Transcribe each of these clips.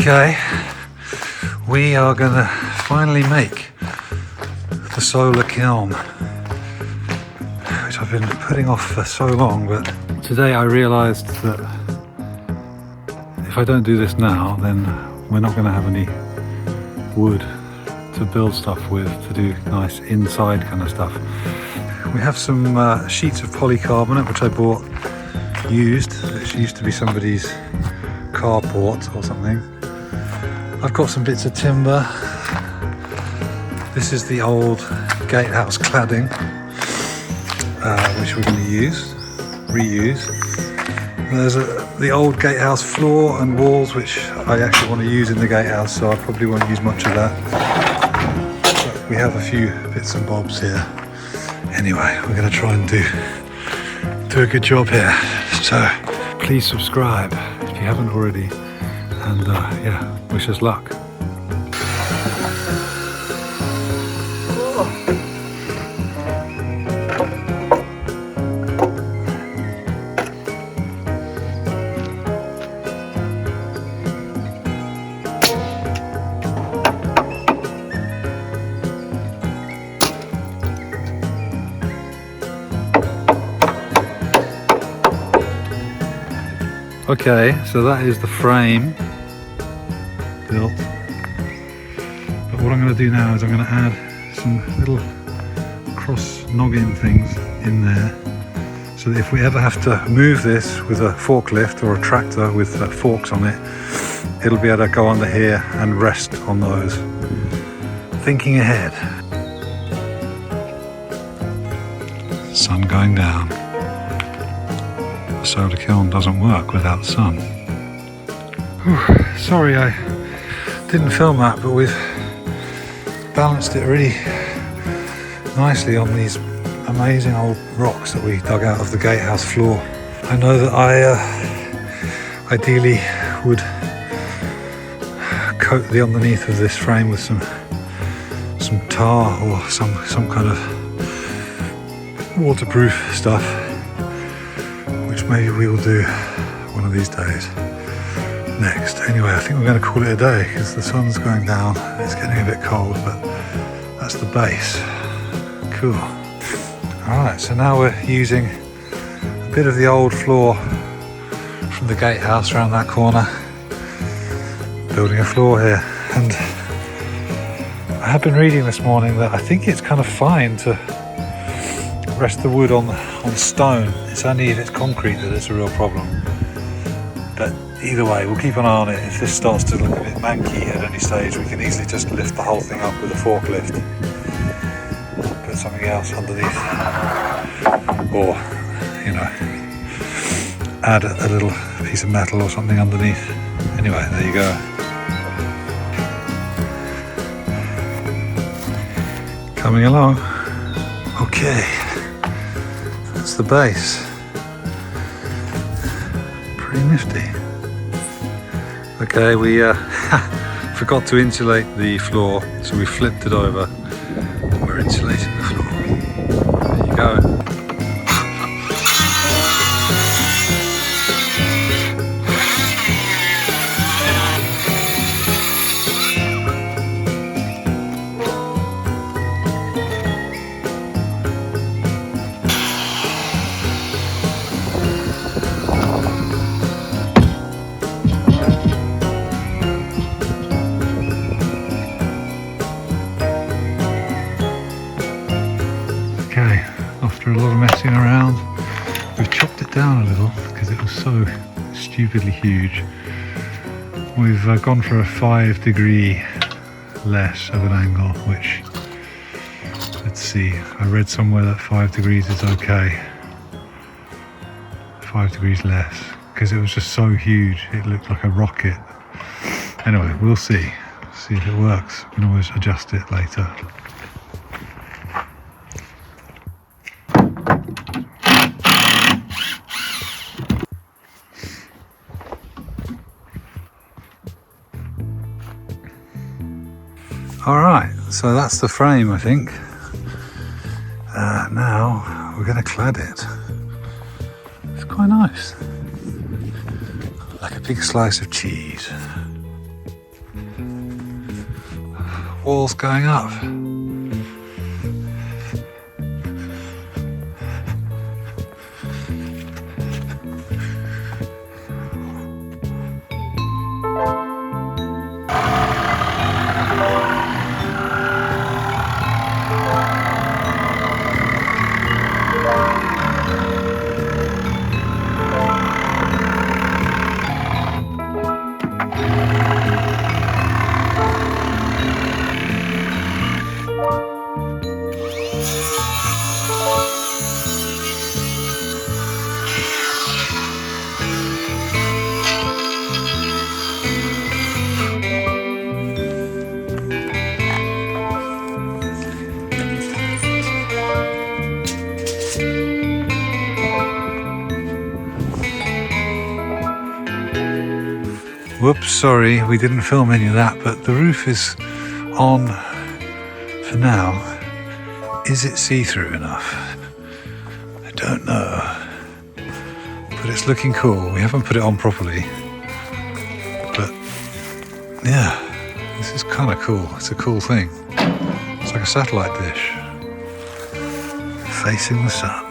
Okay, we are gonna finally make the solar kiln, which I've been putting off for so long, but today I realized that if I don't do this now, then we're not gonna have any wood to build stuff with, to do nice inside kind of stuff. We have some sheets of polycarbonate, which I bought used. It used to be somebody's carport or something. I've got some bits of timber. This is the old gatehouse cladding, which we're going to reuse. There's the old gatehouse floor and walls, which I actually want to use in the gatehouse, so I probably won't use much of that. But we have a few bits and bobs here. Anyway, we're going to try and do a good job here. So please subscribe if you haven't already, and yeah, wish us luck. Okay, so that is the frame built. But what I'm going to do now is I'm going to add some little cross noggin things in there, so that if we ever have to move this with a forklift or a tractor with forks on it, it'll be able to go under here and rest on those. Thinking ahead. Sun going down. The solar kiln doesn't work without sun. Whew, sorry I didn't film that, but we've balanced it really nicely on these amazing old rocks that we dug out of the gatehouse floor. I know that I ideally would coat the underneath of this frame with some tar or some kind of waterproof stuff, which maybe we will do one of these days. Next. Anyway, I think we're going to call it a day because the sun's going down and it's getting a bit cold, but that's the base. Cool. Alright, so now we're using a bit of the old floor from the gatehouse around that corner, building a floor here. And I have been reading this morning that I think it's kind of fine to rest the wood on stone. It's only if it's concrete that it's a real problem. But either way, we'll keep an eye on it. If this starts to look a bit manky at any stage, we can easily just lift the whole thing up with a forklift, put something else underneath, or, you know, add a little piece of metal or something underneath. Anyway, there you go. Coming along. Okay, that's the base. Pretty nifty. Okay, we forgot to insulate the floor, so we flipped it over. We're insulating the floor. There you go. Okay, after a lot of messing around, we've chopped it down a little because it was so stupidly huge. We've gone for a 5 degree less of an angle, which, let's see, I read somewhere that 5 degrees is okay. 5 degrees less, because it was just so huge, it looked like a rocket. Anyway, we'll see. See if it works. We can always adjust it later. Alright, so that's the frame, I think. Now we're going to clad it. It's quite nice. Like a big slice of cheese. walls going up. Whoops, sorry, we didn't film any of that, but the roof is on for now. Is it see-through enough? I don't know, but it's looking cool. We haven't put it on properly, but yeah, this is kind of cool. It's a cool thing. It's like a satellite dish facing the sun.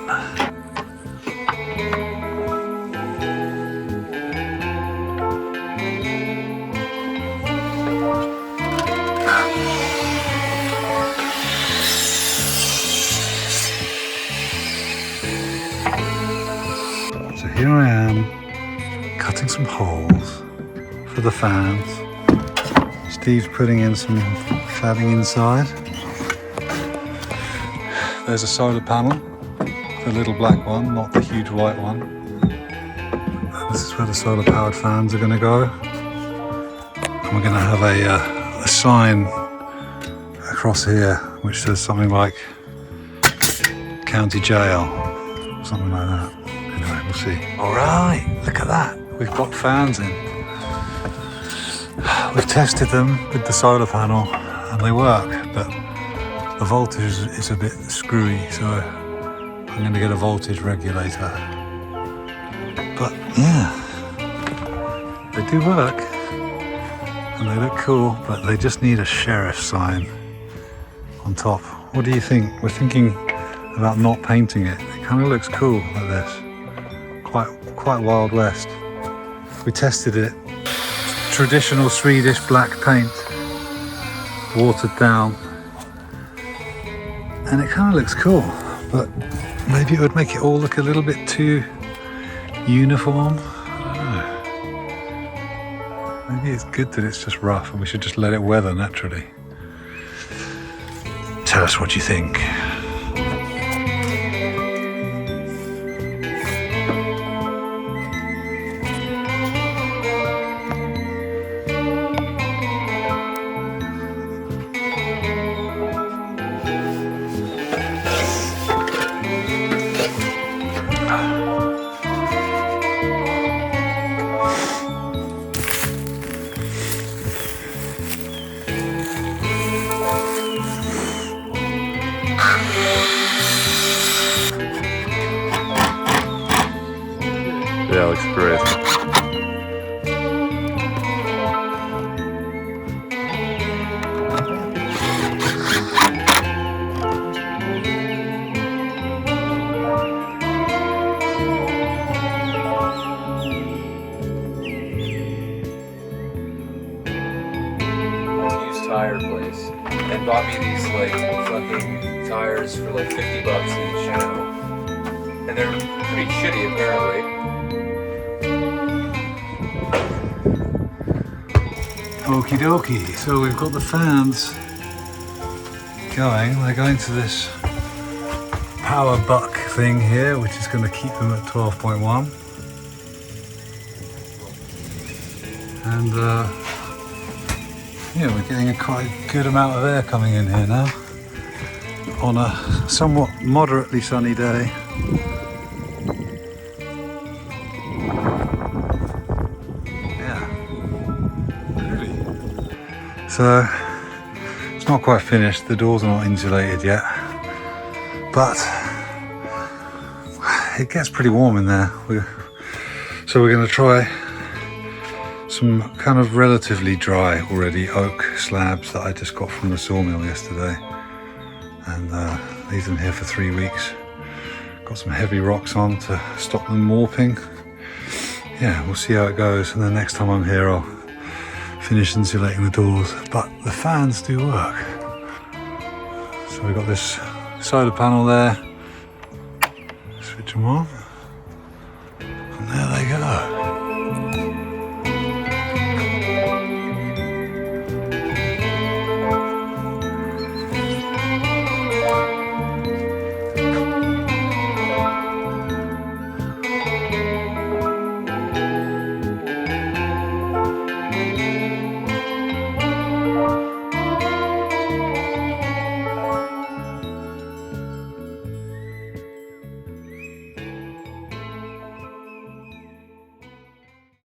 So here I am, cutting some holes for the fans. Steve's putting in some cladding inside. There's a solar panel, the little black one, not the huge white one. This is where the solar powered fans are going to go. And we're going to have a sign across here which says something like County Jail, something like that. Anyway, we'll see. All right, look at that. We've got fans in. We've tested them with the solar panel and they work, but the voltage is a bit screwy, so I'm going to get a voltage regulator. But yeah, they do work and they look cool, but they just need a sheriff sign on top. What do you think? We're thinking about not painting it. It kind of looks cool like this. Quite Wild West. We tested it. Traditional Swedish black paint, watered down. And it kind of looks cool, but maybe it would make it all look a little bit too uniform. I don't know. Maybe it's good that it's just rough and we should just let it weather naturally. Tell us what you think. Yeah, it looks great. Used tire place and bought me these like fucking tires for like $50 each, you know. And they're pretty shitty apparently. Okie dokie, so we've got the fans going. They're going to this power buck thing here, which is going to keep them at 12.1. And yeah, we're getting a quite good amount of air coming in here now on a somewhat moderately sunny day. So it's not quite finished, the doors are not insulated yet, but it gets pretty warm in there. So we're going to try some kind of relatively dry already oak slabs that I just got from the sawmill yesterday, and leave them here for 3 weeks. Got some heavy rocks on to stop them warping. Yeah, we'll see how it goes, and then next time I'm here I'll finish insulating the doors, but the fans do work. So we've got this solar panel there, switch them on, and there they go.